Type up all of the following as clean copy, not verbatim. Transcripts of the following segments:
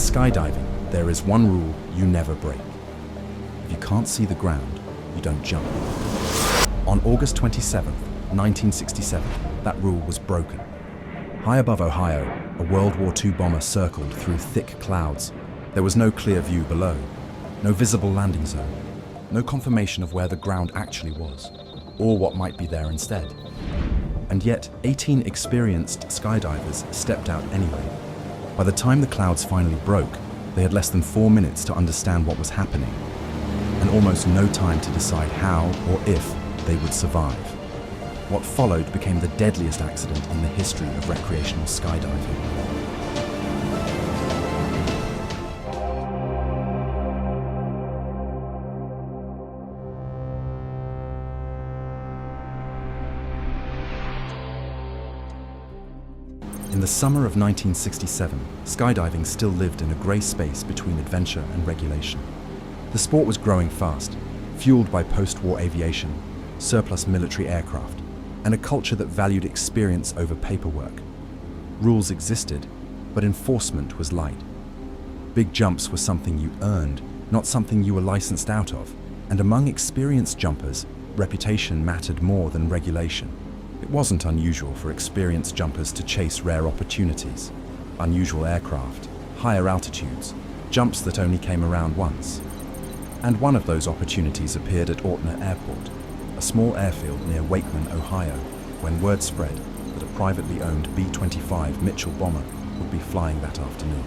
skydiving, there is one rule you never break. If you can't see the ground, you don't jump. On August 27, 1967, that rule was broken. High above Ohio, a World War II bomber circled through thick clouds. There was no clear view below, no visible landing zone, no confirmation of where the ground actually was, or what might be there instead. And yet, 18 experienced skydivers stepped out anyway. By the time the clouds finally broke, they had less than 4 minutes to understand what was happening, and almost no time to decide how or if they would survive. What followed became the deadliest accident in the history of recreational skydiving. In the summer of 1967, skydiving still lived in a grey space between adventure and regulation. The sport was growing fast, fueled by post-war aviation, surplus military aircraft, and a culture that valued experience over paperwork. Rules existed, but enforcement was light. Big jumps were something you earned, not something you were licensed out of, and among experienced jumpers, reputation mattered more than regulation. It wasn't unusual for experienced jumpers to chase rare opportunities, unusual aircraft, higher altitudes, jumps that only came around once. And one of those opportunities appeared at Aether Airport, a small airfield near Wakeman, Ohio, when word spread that a privately owned B-25 Mitchell bomber would be flying that afternoon.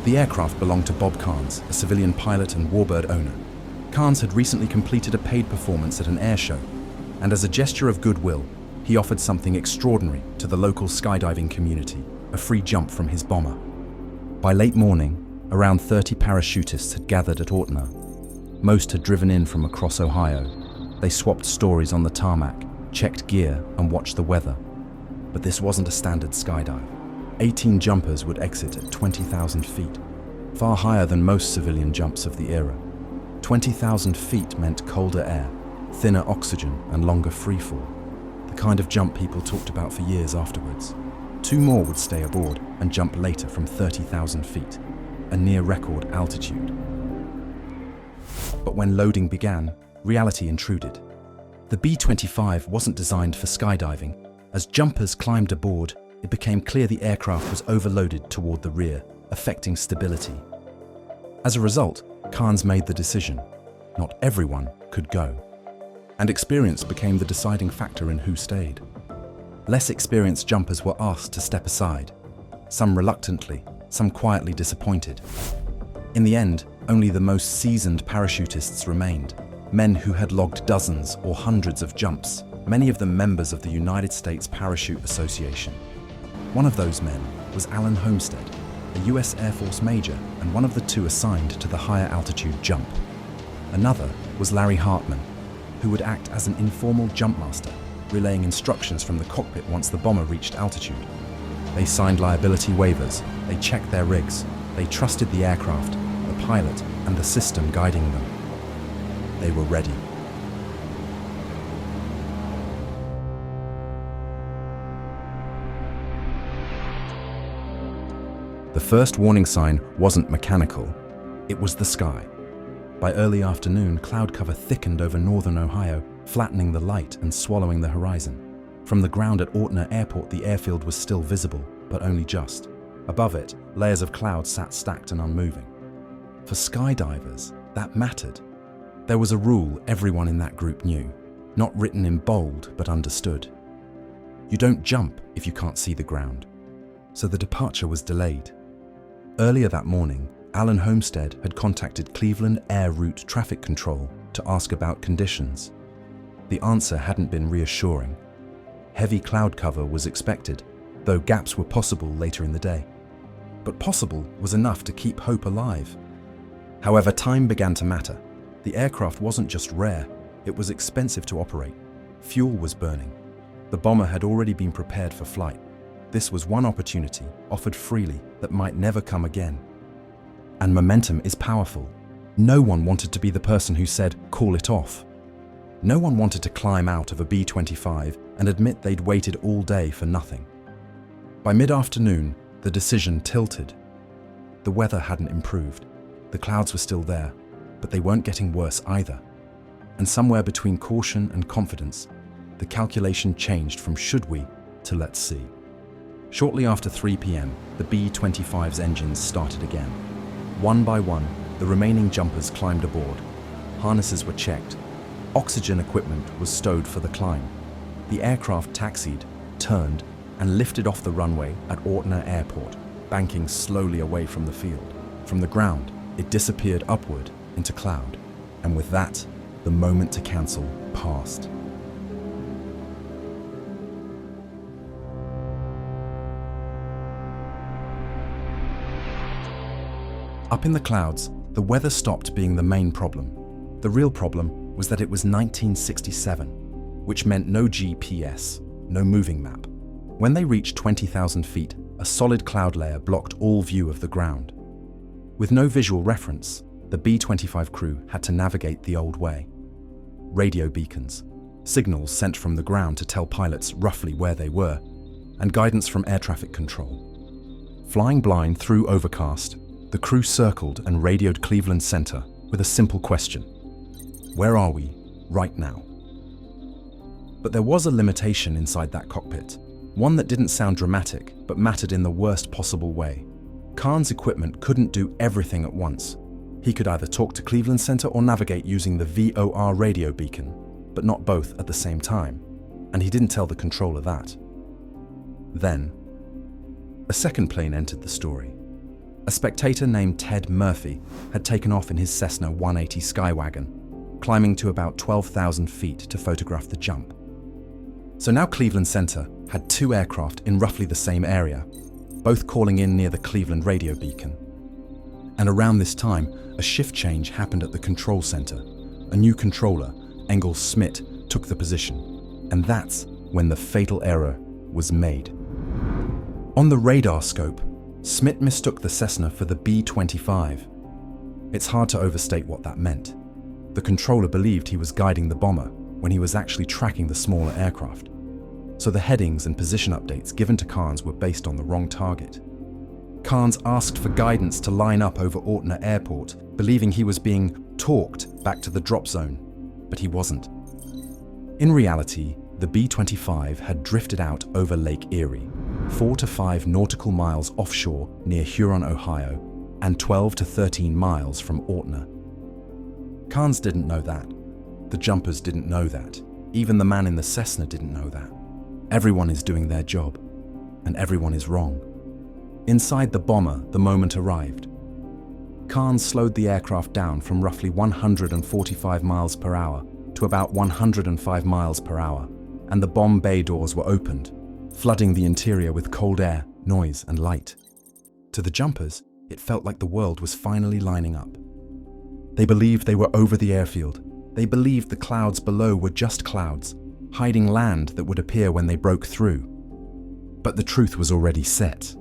The aircraft belonged to Bob Carnes, a civilian pilot and warbird owner. Carnes had recently completed a paid performance at an air show, and as a gesture of goodwill, he offered something extraordinary to the local skydiving community, a free jump from his bomber. By late morning, around 30 parachutists had gathered at Aether. Most had driven in from across Ohio. They swapped stories on the tarmac, checked gear, and watched the weather. But this wasn't a standard skydive. 18 jumpers would exit at 20,000 feet, far higher than most civilian jumps of the era. 20,000 feet meant colder air, thinner oxygen, and longer freefall. The kind of jump people talked about for years afterwards. 2 more would stay aboard and jump later from 30,000 feet, a near-record altitude. But when loading began, reality intruded. The B-25 wasn't designed for skydiving. As jumpers climbed aboard, it became clear the aircraft was overloaded toward the rear, affecting stability. As a result, Carnes made the decision. Not everyone could go. And experience became the deciding factor in who stayed. Less experienced jumpers were asked to step aside, some reluctantly, some quietly disappointed. In the end, only the most seasoned parachutists remained, men who had logged dozens or hundreds of jumps, many of them members of the United States Parachute Association. One of those men was Alan Homestead, a US Air Force major and one of the 2 assigned to the higher altitude jump. Another was Larry Hartman, who would act as an informal jump master, relaying instructions from the cockpit once the bomber reached altitude. They signed liability waivers, they checked their rigs, they trusted the aircraft, the pilot, and the system guiding them. They were ready. The first warning sign wasn't mechanical, it was the sky. By early afternoon, cloud cover thickened over northern Ohio, flattening the light and swallowing the horizon. From the ground at Aether Airport, the airfield was still visible, but only just. Above it, layers of cloud sat stacked and unmoving. For skydivers, that mattered. There was a rule everyone in that group knew, not written in bold, but understood. You don't jump if you can't see the ground. So the departure was delayed. Earlier that morning, Alan Homestead had contacted Cleveland Air Route Traffic Control to ask about conditions. The answer hadn't been reassuring. Heavy cloud cover was expected, though gaps were possible later in the day. But possible was enough to keep hope alive. However, time began to matter. The aircraft wasn't just rare, it was expensive to operate. Fuel was burning. The bomber had already been prepared for flight. This was one opportunity, offered freely, that might never come again. And momentum is powerful. No one wanted to be the person who said, "Call it off." No one wanted to climb out of a B-25 and admit they'd waited all day for nothing. By mid-afternoon, the decision tilted. The weather hadn't improved. The clouds were still there, but they weren't getting worse either. And somewhere between caution and confidence, the calculation changed from should we to let's see. Shortly after 3 p.m., the B-25's engines started again. One by one, the remaining jumpers climbed aboard. Harnesses were checked. Oxygen equipment was stowed for the climb. The aircraft taxied, turned, and lifted off the runway at Aether Airport, banking slowly away from the field. From the ground, it disappeared upward into cloud, and with that, the moment to cancel passed. Up in the clouds, the weather stopped being the main problem. The real problem was that it was 1967, which meant no GPS, no moving map. When they reached 20,000 feet, a solid cloud layer blocked all view of the ground. With no visual reference, the B-25 crew had to navigate the old way. Radio beacons, signals sent from the ground to tell pilots roughly where they were, and guidance from air traffic control. Flying blind through overcast, the crew circled and radioed Cleveland Center with a simple question: where are we right now? But there was a limitation inside that cockpit, one that didn't sound dramatic but mattered in the worst possible way. Khan's equipment couldn't do everything at once. He could either talk to Cleveland Center or navigate using the VOR radio beacon, but not both at the same time, and he didn't tell the controller that. Then, a second plane entered the story. A spectator named Ted Murphy had taken off in his Cessna 180 Skywagon, climbing to about 12,000 feet to photograph the jump. So now Cleveland Center had two aircraft in roughly the same area, both calling in near the Cleveland radio beacon. And around this time, a shift change happened at the control center. A new controller, Engel Schmidt, took the position, and that's when the fatal error was made. On the radar scope, Schmidt mistook the Cessna for the B-25. It's hard to overstate what that meant. The controller believed he was guiding the bomber when he was actually tracking the smaller aircraft. So the headings and position updates given to Khan's were based on the wrong target. Khan's asked for guidance to line up over Aether Airport, believing he was being torqued back to the drop zone, but he wasn't. In reality, the B-25 had drifted out over Lake Erie, 4 to 5 nautical miles offshore near Huron, Ohio, and 12 to 13 miles from Aether. Khan's didn't know that. The jumpers didn't know that. Even the man in the Cessna didn't know that. Everyone is doing their job, and everyone is wrong. Inside the bomber, the moment arrived. Khan slowed the aircraft down from roughly 145 miles per hour to about 105 miles per hour, and the bomb bay doors were opened, flooding the interior with cold air, noise, and light. To the jumpers, it felt like the world was finally lining up. They believed they were over the airfield. They believed the clouds below were just clouds, hiding land that would appear when they broke through. But the truth was already set.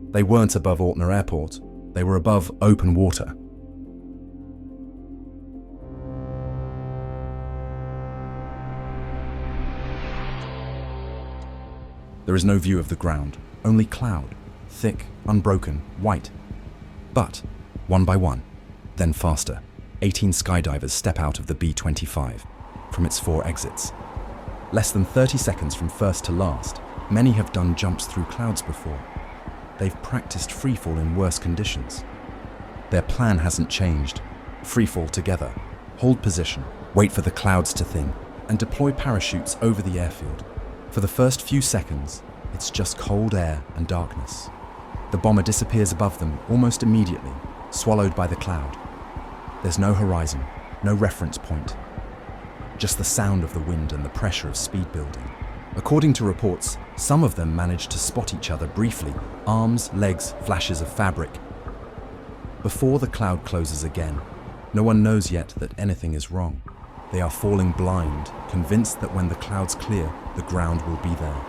They weren't above Aether Airport. They were above open water. There is no view of the ground, only cloud, thick, unbroken, white. But, one by one, then faster, 18 skydivers step out of the B-25 from its 4 exits. Less than 30 seconds from first to last, many have done jumps through clouds before. They've practiced freefall in worse conditions. Their plan hasn't changed. Freefall together, hold position, wait for the clouds to thin, and deploy parachutes over the airfield. For the first few seconds, it's just cold air and darkness. The bomber disappears above them almost immediately, swallowed by the cloud. There's no horizon, no reference point. Just the sound of the wind and the pressure of speed building. According to reports, some of them managed to spot each other briefly, arms, legs, flashes of fabric. Before the cloud closes again, no one knows yet that anything is wrong. They are falling blind, convinced that when the clouds clear, the ground will be there.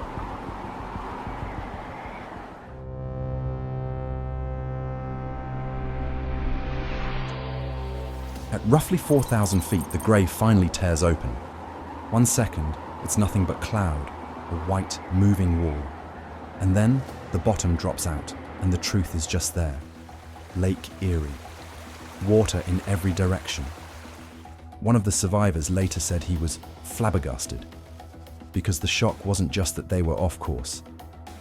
At roughly 4,000 feet, the grey finally tears open. 1 second, it's nothing but cloud, a white, moving wall. And then, the bottom drops out, and the truth is just there. Lake Erie. Water in every direction. One of the survivors later said he was flabbergasted, because the shock wasn't just that they were off course,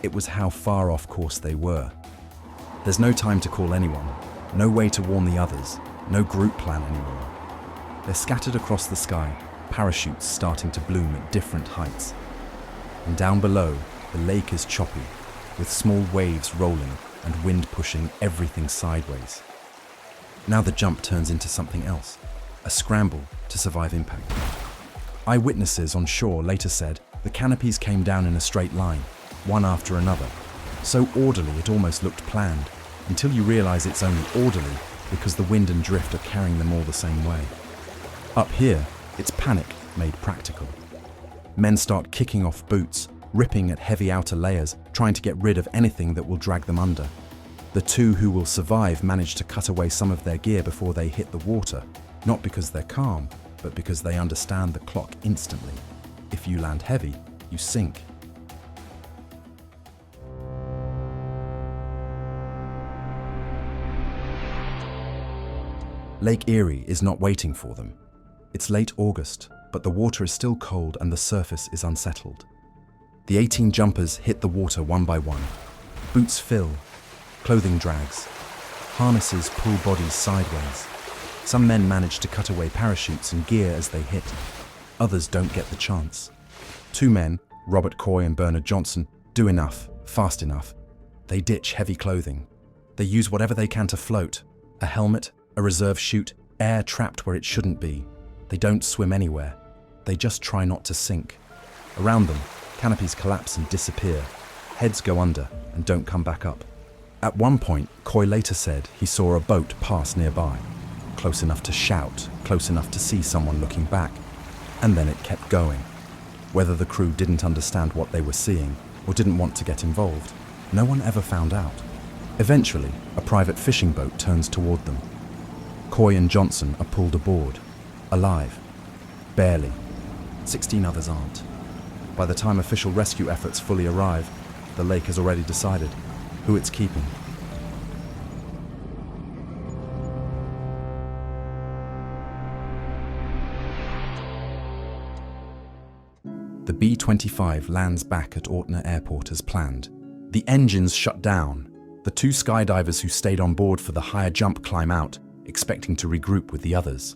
it was how far off course they were. There's no time to call anyone, no way to warn the others, no group plan anymore. They're scattered across the sky, parachutes starting to bloom at different heights. And down below, the lake is choppy, with small waves rolling and wind pushing everything sideways. Now the jump turns into something else, a scramble to survive impact. Eyewitnesses on shore later said the canopies came down in a straight line, one after another, so orderly it almost looked planned, until you realize it's only orderly because the wind and drift are carrying them all the same way. Up here, it's panic made practical. Men start kicking off boots, ripping at heavy outer layers, trying to get rid of anything that will drag them under. The two who will survive manage to cut away some of their gear before they hit the water, not because they're calm, but because they understand the clock instantly. If you land heavy, you sink. Lake Erie is not waiting for them. It's late August, but the water is still cold and the surface is unsettled. The 18 jumpers hit the water one by one. Boots fill, clothing drags, harnesses pull bodies sideways. Some men manage to cut away parachutes and gear as they hit. Others don't get the chance. Two men, Robert Coy and Bernard Johnson, do enough, fast enough. They ditch heavy clothing. They use whatever they can to float. A helmet, a reserve chute, air trapped where it shouldn't be. They don't swim anywhere. They just try not to sink. Around them, canopies collapse and disappear. Heads go under and don't come back up. At one point, Coy later said he saw a boat pass nearby, close enough to shout, close enough to see someone looking back, and then it kept going. Whether the crew didn't understand what they were seeing or didn't want to get involved, no one ever found out. Eventually, a private fishing boat turns toward them. Coy and Johnson are pulled aboard, alive. Barely. 16 others aren't. By the time official rescue efforts fully arrive, the lake has already decided who it's keeping. The B-25 lands back at Aether Airport as planned. The engines shut down. The two skydivers who stayed on board for the higher jump climb out, expecting to regroup with the others.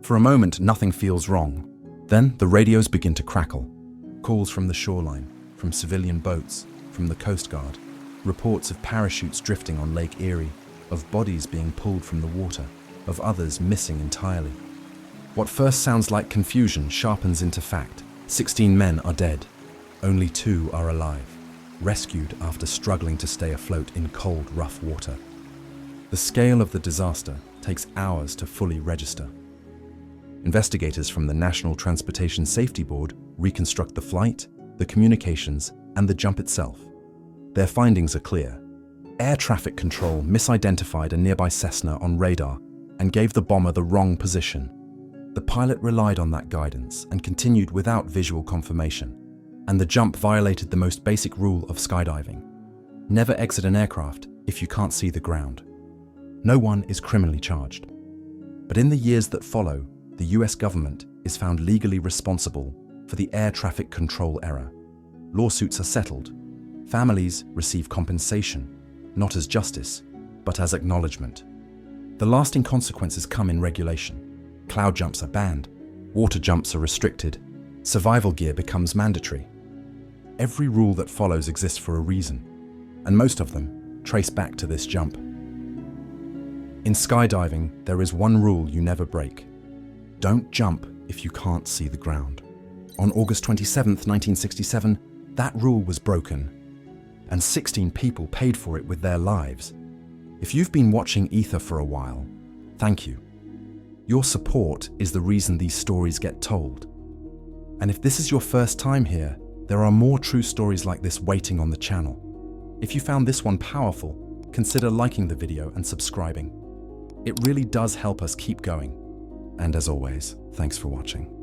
For a moment, nothing feels wrong. Then the radios begin to crackle. Calls from the shoreline, from civilian boats, from the Coast Guard. Reports of parachutes drifting on Lake Erie, of bodies being pulled from the water, of others missing entirely. What first sounds like confusion sharpens into fact. 16 men are dead. Only 2 are alive, rescued after struggling to stay afloat in cold, rough water. The scale of the disaster takes hours to fully register. Investigators from the National Transportation Safety Board reconstruct the flight, the communications, and the jump itself. Their findings are clear. Air traffic control misidentified a nearby Cessna on radar and gave the bomber the wrong position. The pilot relied on that guidance and continued without visual confirmation. And the jump violated the most basic rule of skydiving. Never exit an aircraft if you can't see the ground. No one is criminally charged. But in the years that follow, the US government is found legally responsible for the air traffic control error. Lawsuits are settled. Families receive compensation, not as justice, but as acknowledgement. The lasting consequences come in regulation. Cloud jumps are banned. Water jumps are restricted. Survival gear becomes mandatory. Every rule that follows exists for a reason, and most of them trace back to this jump. In skydiving, there is one rule you never break. Don't jump if you can't see the ground. On August 27, 1967, that rule was broken, and 16 people paid for it with their lives. If you've been watching Aether for a while, thank you. Your support is the reason these stories get told. And if this is your first time here, there are more true stories like this waiting on the channel. If you found this one powerful, consider liking the video and subscribing. It really does help us keep going. And as always, thanks for watching.